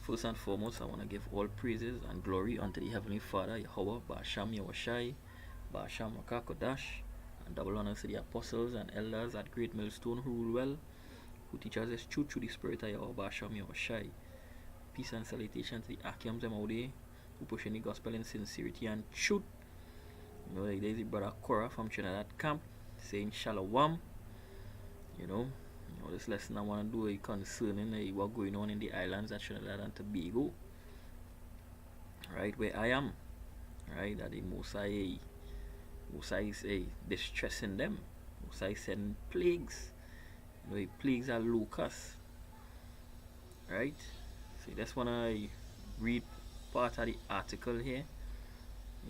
First and foremost, I want to give all praises and glory unto the Heavenly Father, Yahweh, Ba'asham Yahushai, Ba'asham Rakakodash, and double honors to the apostles and elders at Great Millstone who rule well, who teach us His truth through the Spirit of Yahweh, Ba'asham Yahushai. Peace and salutation to the Akiams Emaude, who pushing the gospel in sincerity and truth. Like there's the brother Cora from Trinidad camp saying Shalom. This lesson I want to do is concerning what going on in the islands of Trinidad and Tobago, right where I am, right, that the Mosai is distressing them. Mosai sending plagues. The plagues are locusts, right? So that's when I read part of the article here,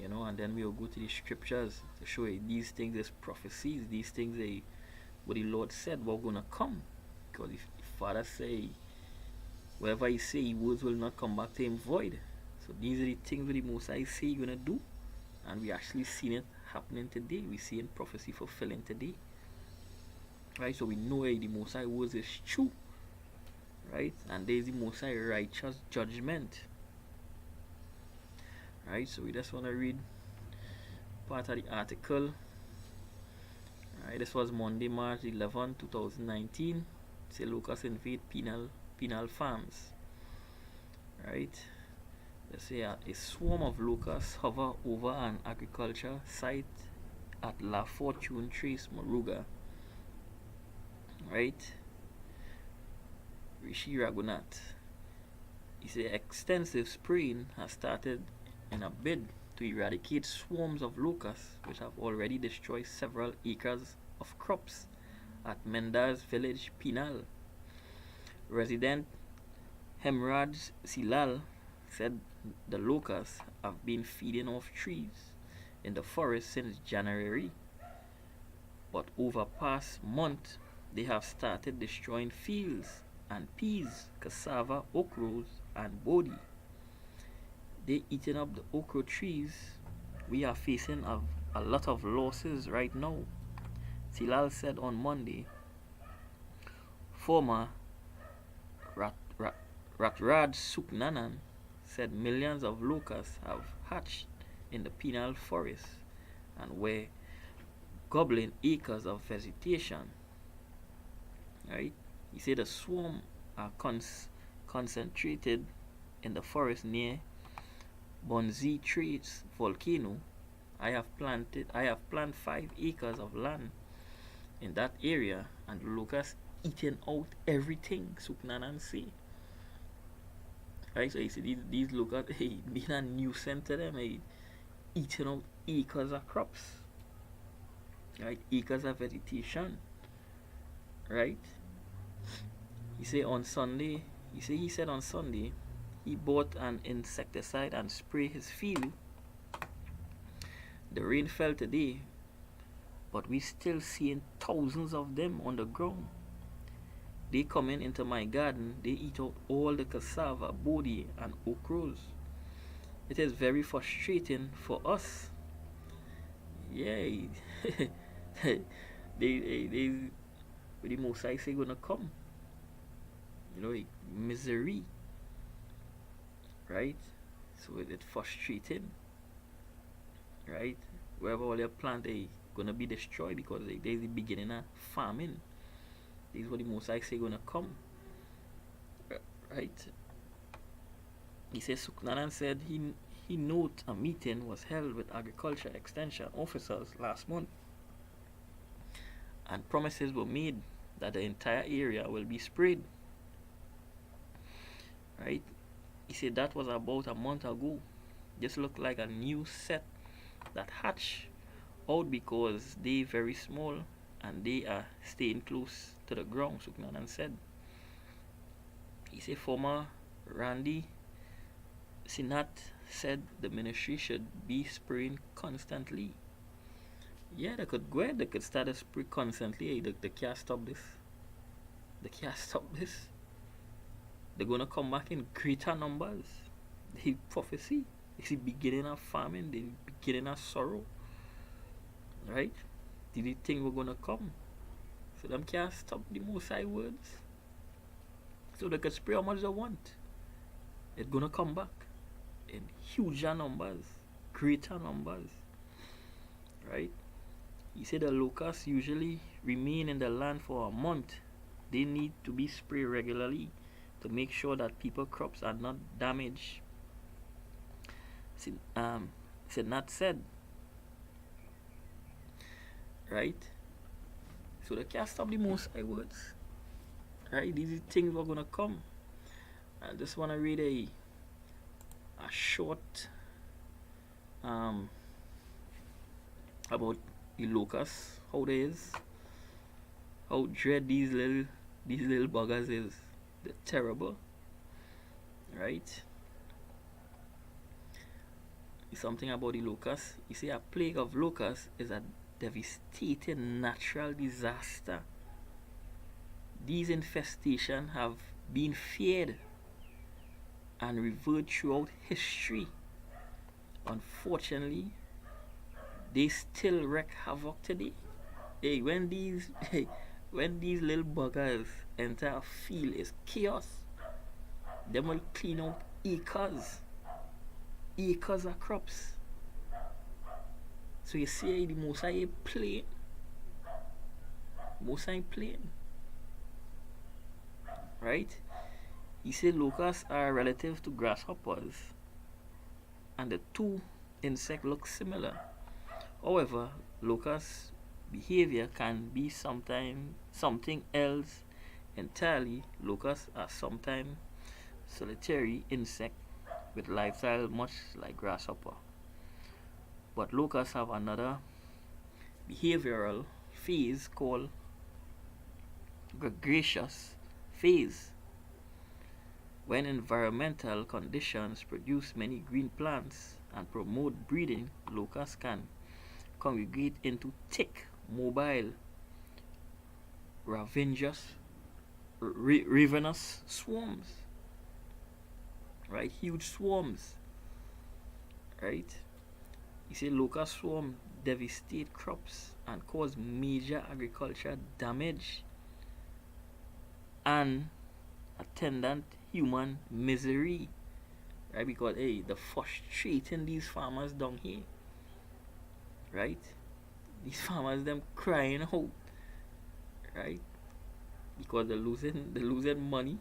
and then we'll go to the scriptures to show you these things as prophecies, these things what the Lord said were gonna come. Because if the Father say, whatever He say, His words will not come back to Him void. So these are the things that the Most High say He's gonna do, and we actually seen it happening today. We see in prophecy fulfilling today, right? So we know the Most High words is true, right? And there's the Most High righteous judgment, right? So we just want to read part of the article. Right, this was Monday, March 11, 2019. Say locusts invade penal farms. Right. Let's say a swarm of locusts hover over an agriculture site at La Fortune Trace, Moruga. Right. Rishi Raghunatha. He said extensive spraying has started in a bid to eradicate swarms of locusts which have already destroyed several acres of crops at Menda's village Penal. Resident Hemraj Silal said the locusts have been feeding off trees in the forest since January, but over past month they have started destroying fields and peas, cassava, okras and bodi. They eating up the okra trees. We are facing a lot of losses right now. Silal said on Monday. Former Ratraj Suknanan said millions of locusts have hatched in the penal forest and were gobbling acres of vegetation. Right? He said the swarm are concentrated in the forest near Bonzi Trace volcano. I have planted 5 acres of land in that area, and the locusts eating out everything, Suknanan say. Right, so he said these locusts, being a nuisance to them, eating out acres of crops, right, acres of vegetation, right. He said on Sunday he bought an insecticide and sprayed his field. The rain fell today, but we still seeing thousands of them on the ground. They come into my garden, they eat out all the cassava, bodi and okras. It is very frustrating for us. Yeah, they the Most High say gonna come. Misery. Right? So it's frustrating. Right? Wherever all your plant gonna be destroyed because there's the beginning of famine. This is what the Most High say gonna come. Right? He says Suknanan said he note a meeting was held with agriculture extension officers last month and promises were made that the entire area will be sprayed. Right? He said that was about a month ago. Just looked like a new set that hatch out because they very small and they are staying close to the ground, Suknanan said. He said former Randy Sinat said the ministry should be spraying constantly. Yeah, they could go ahead, they could start to spray constantly. They can't stop this. They can't stop this. They're gonna come back in greater numbers. The prophecy. It's the beginning of famine, the beginning of sorrow. Right? Did they think we're gonna come? So them can't stop the Most High words. So they could spray how much they want. it's gonna come back in huger numbers, greater numbers, right? He said the locusts usually remain in the land for a month. They need to be sprayed regularly to make sure that people crops are not damaged. Said not said, right? So they can't stop the most high words, right? These things are gonna come. I just wanna read a short about the locusts, how they is, how dread these little buggers is. They're terrible, right? Something about the locusts. You see, a plague of locusts is a devastating natural disaster. These infestations have been feared and revered throughout history. Unfortunately, they still wreak havoc today. Hey, when these little buggers enter a field, it's chaos. They will clean out acres of crops. So you see the most I plane. Right? You see locusts are relative to grasshoppers, and the two insects look similar. However, locusts behavior can be sometimes something else entirely. Locusts are sometimes solitary insect with lifestyle much like grasshopper. But locusts have another behavioral phase called gregarious phase. When environmental conditions produce many green plants and promote breeding, locusts can congregate into thick, mobile, ravenous swarms. Right? Huge swarms. Right? You see, locust swarm devastate crops and cause major agricultural damage and attendant human misery. Right? Because hey, the frustrating these farmers down here. Right? These farmers them crying out. Right? Because they're losing money.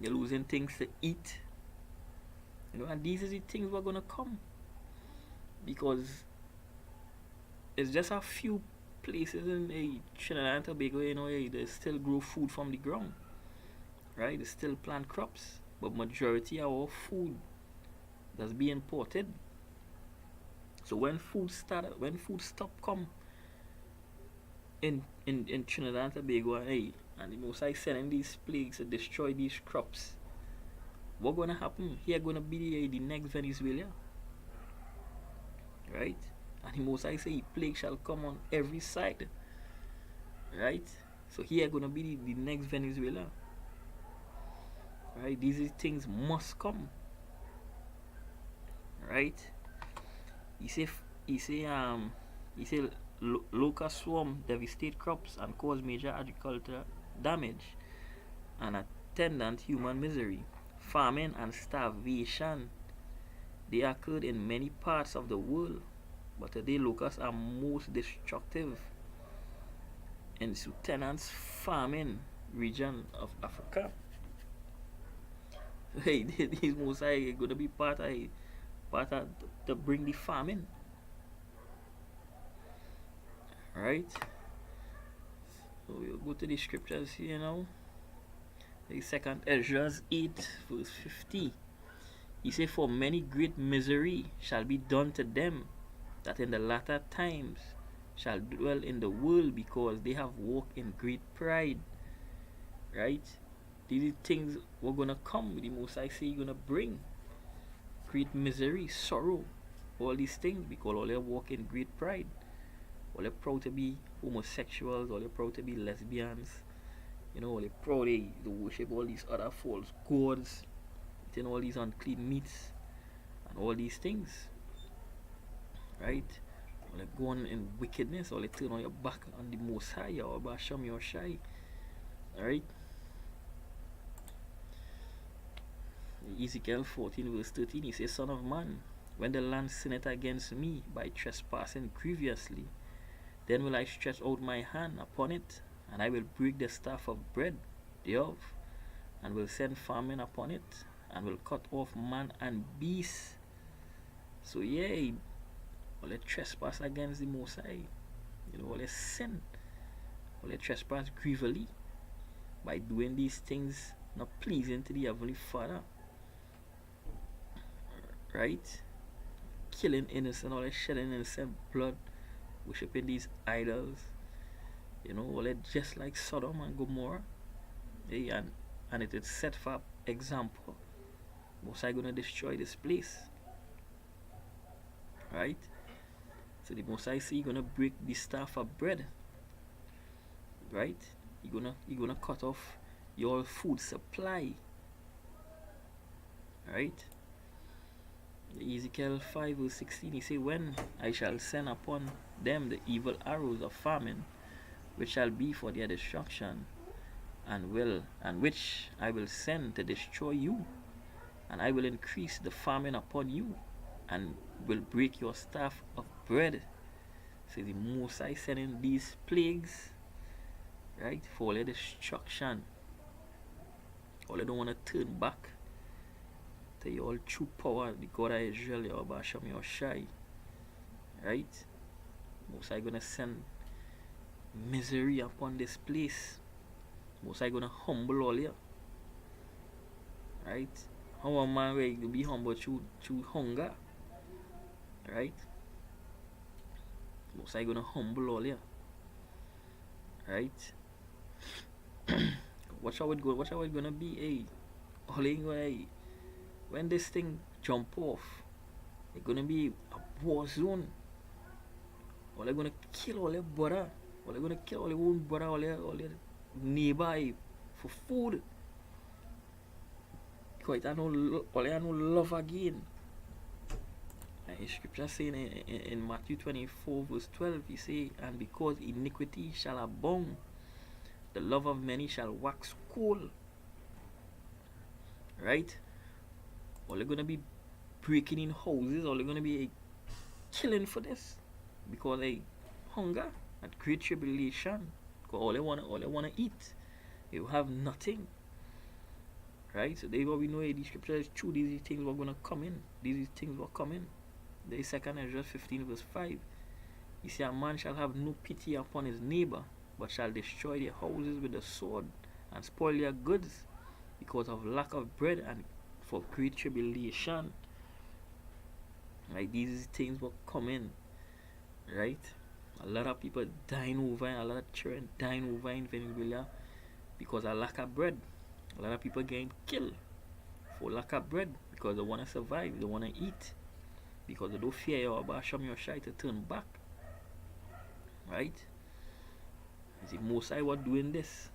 They're losing things to eat. You know, and these are the things we're gonna come. Because it's just a few places in Trinidad and Tobago, you know, they still grow food from the ground. Right? They still plant crops. But majority of our food that's being imported. So when food stop come in Trinidad and Tobago, and the most I sending these plagues to destroy these crops, what gonna happen? Here gonna be the next Venezuela. Right? And the most I say plague shall come on every side. Right? So here gonna be the next Venezuela. Right? These things must come. Right? He say locust swarm devastate crops and cause major agricultural damage and attendant human misery, famine and starvation. They occurred in many parts of the world, but today locusts are most destructive in subsistence farming region of Africa. Hey, these most are gonna be part of to bring the famine. Right? So we'll go to the scriptures here now. The second Ezra 8 verse 50. He said, for many great misery shall be done to them that in the latter times shall dwell in the world, because they have walked in great pride. Right? These things were gonna come. The most I say gonna bring great misery, sorrow, all these things, because all they walk in great pride. All they're proud to be homosexuals, all they're proud to be lesbians, you know, all they're proud to worship all these other false gods, eating all these unclean meats and all these things. Right? All they go on in wickedness, all they turn on your back on the Most High, or Basham your shy. Alright? Ezekiel 14 verse 13, he says, Son of man, when the land sinneth against me by trespassing grievously, then will I stretch out my hand upon it, and I will break the staff of bread thereof, and will send famine upon it, and will cut off man and beast. So yeah, all the trespass against the Most High, all the sin, all the trespass grievously by doing these things not pleasing to the Heavenly Father, right? Killing innocent, all the shedding innocent blood, worshipping these idols, all that, just like Sodom and Gomorrah. And it is set for example. Most High gonna destroy this place, right? So the Most High say he gonna break the staff of bread, right? He gonna cut off your food supply, right? Ezekiel 5 verse 16, he say, when I shall send upon them the evil arrows of famine, which shall be for their destruction, and which I will send to destroy you, and I will increase the famine upon you, and will break your staff of bread. So the Most High sending these plagues, right, for their destruction. All they don't want to turn back to your true power, the God of Israel, your Basham, your Shai, right? Most High gonna send misery upon this place. Most High gonna humble all you, right? How a man will be humble through hunger, right? Most High gonna humble all you, right? Watch how it gonna be, all when this thing jump off, it's gonna be a war zone. All they're gonna kill all their brother, all they're gonna kill all their own brother, all their neighbor for food. Because all they no love again. And scripture saying in Matthew 24 verse 12, he say, and because iniquity shall abound, the love of many shall wax cold. Right? All they're gonna be breaking in houses, all they're gonna be killing for this. Because hunger and great tribulation. Because all they wanna eat. They have nothing. Right? So they what we know the scripture is true, these things were gonna come in. These things were coming. There is 2 Ezra 15 verse 5. He said, a man shall have no pity upon his neighbor, but shall destroy their houses with the sword, and spoil their goods, because of lack of bread and for great tribulation. Right? These things will come in. Right? A lot of people dying over, a lot of children dying over in Venezuela because of lack of bread. A lot of people getting killed for lack of bread because they want to survive, they want to eat, because they don't fear your Basham, your Shai to turn back. Right? The Most High was doing this.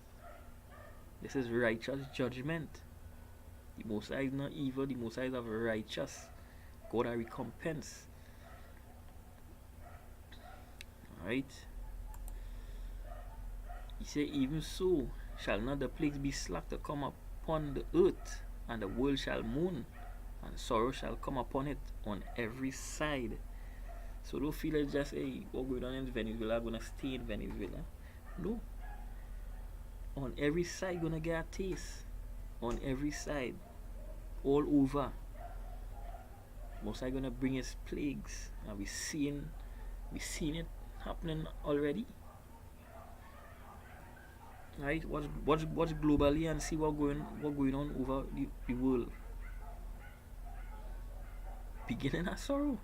This is righteous judgment. The Most High is not evil, the Most High is of righteous. God a recompense. Right? He said, even so shall not the plagues be slack to come upon the earth, and the world shall mourn, and sorrow shall come upon it on every side. So don't feel it's just, what going on in Venezuela, gonna stay in Venezuela. No. On every side gonna get a taste. On every side. All over. Most High gonna bring his plagues. And we seen it happening already. Right? Watch globally and see what going on over the world. Beginning of sorrow.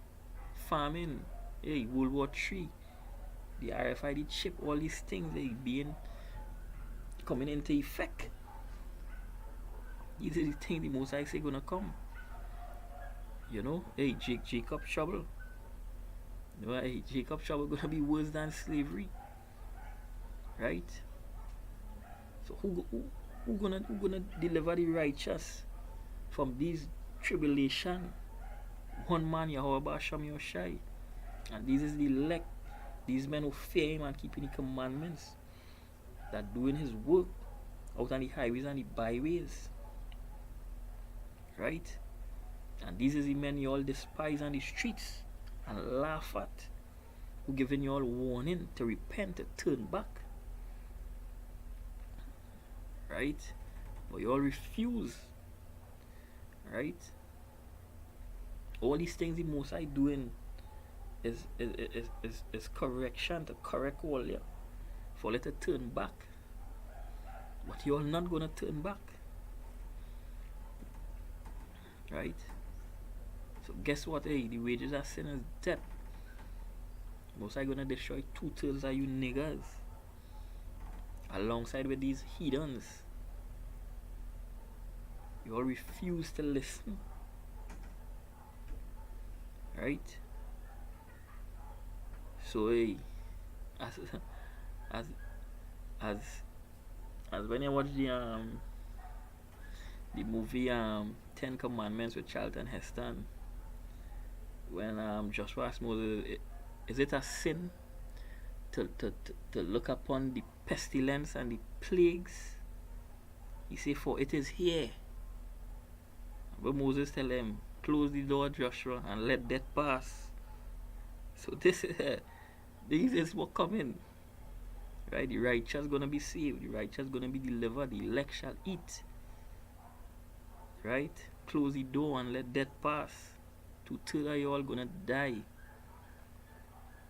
Famine. World War III. The RFID chip, all these things coming into effect. These are the things the Most High say gonna come. Jacob trouble. Jacob trouble gonna be worse than slavery. Right? So who gonna deliver the righteous from these tribulation? One man, Yahweh Basham Yoshai. And this is the elect. These men who fear him and keeping the commandments, that doing his work out on the highways and the byways. right? And these is the men you all despise on the streets and laugh at, who giving you all warning to repent, to turn back, right? But you all refuse, right? All these things the Most High doing is correction to correct all you, for let it turn back. But you all not gonna turn back, right? So guess what? Hey, the wages of sin is death. Most High gonna destroy 2/3 of you niggas, alongside with these heathens. You all refuse to listen, right? So hey, as as as as when you watch the movie Ten Commandments with Charlton Heston, when Joshua asked Moses, is it a sin to look upon the pestilence and the plagues? He said, for it is here. But Moses tell him, close the door, Joshua, and let death pass. So this is what coming. Right? The righteous gonna be saved, the righteous gonna be delivered, the elect shall eat. Right? Close the door and let death pass. 2/3 of you all gonna die.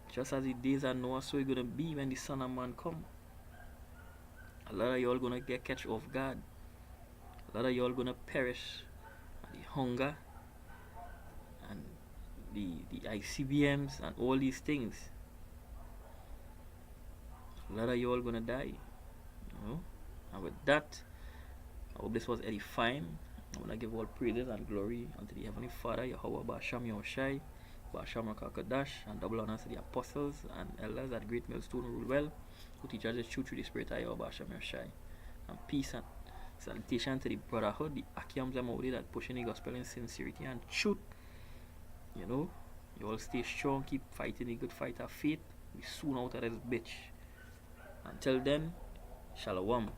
Just as the days of Noah, so it's gonna be when the Son of Man come. A lot of you all gonna get catch off guard. A lot of you all gonna perish. The hunger and the ICBMs and all these things. A lot of you all gonna die. And with that, I hope this was edifying. I want to give all praises and glory unto the Heavenly Father, Yahweh Basham Yahushai, Basham Rakakadash, and double honors to the apostles and elders at Great Millstone Rule Well, who teach us the truth through the Spirit of Yahweh Basham Yahushai. And peace and salutation to the brotherhood, the Akiams Amodi that pushing the gospel in sincerity and truth. You all stay strong, keep fighting the good fight of faith. We soon out of this bitch. Until then, Shalom.